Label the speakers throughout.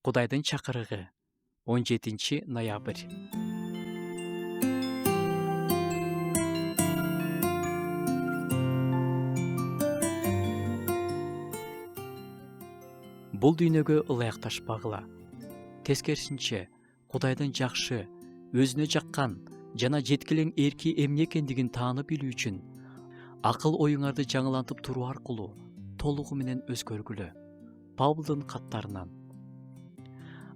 Speaker 1: Кудайдын чакырыгы 17 ноябрь. Бул дүйнөгө ылайыкташпагыла. Тескерисинче, Кудайдын жакшы, өзүнө жаккан жана жеткилең эрки эмне экендигин таанып билүү үчүн акыл оюңарды жаңылантып туруу аркылуу толугу менен өзгөргүлө. Павлдын каттарынан.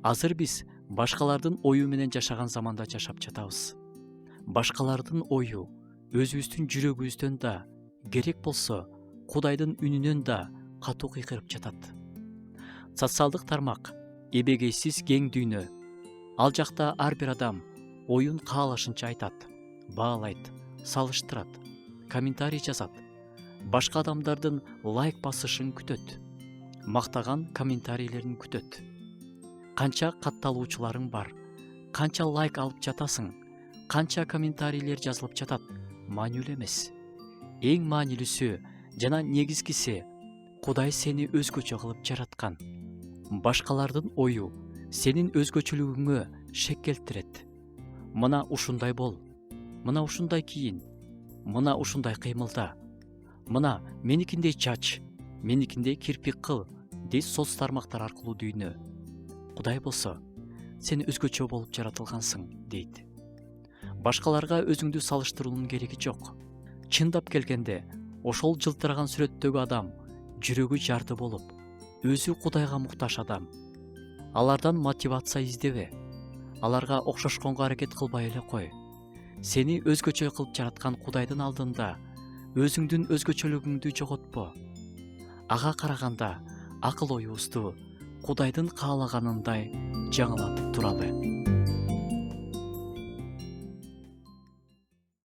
Speaker 1: Азыр биз башкалардын ою менен жашаган заманда жашап жатабыз. Башкалардын ою өзүбүздүн жүрөгүбүздөн да, керек болсо Кудайдын үнүнөн да катуу кыйкырып жатат. Социалдык тармак эбегейсиз кең дүйнө. Ал жакта ар бир адам оюн каалашынча айтат, баалайт, салыштырат, комментарий жазат. Башка адамдардын лайк басышын күтөт. Мактаган комментарийлерин күтөт. Канча катталуучуларың бар? Канча лайк алып жатасың? Канча комментарийлер жазылып жатат? Маанилүү эмес. Эң маанилүүсү жана негизгиси, Кудай сени өзгөчө кылып жараткан. Башкалардын ою сенин өзгөчөлүгүңө шек келтирет. Мына ушундай бол, мына ушундай кийин, мына ушундай кыймылда, мына меникиндей чач, меникиндей кирпик кыл, дейт соц тармактар аркылуу дүйнө. Кудай болсо, сен өзгөчө болуп жаратылгансың, дейт. Башкаларга өзүңдү салыштыруунун кереги жок. Чындап келгенде, ошол жылтыраган сүрөттөгү адам жүрөгү жарды болуп, өзү Кудайга муктаж адам. Алардан мотивация издебе. Аларга окшошконго аракет кылбай эле кой. Сени өзгөчө кылып жараткан Кудайдын алдында өзүңдүн өзгөчөлүгүңдү жоготпо. Ага караганда акыл оюбузду Кудайдын каалаганындай жаңылантып туралы.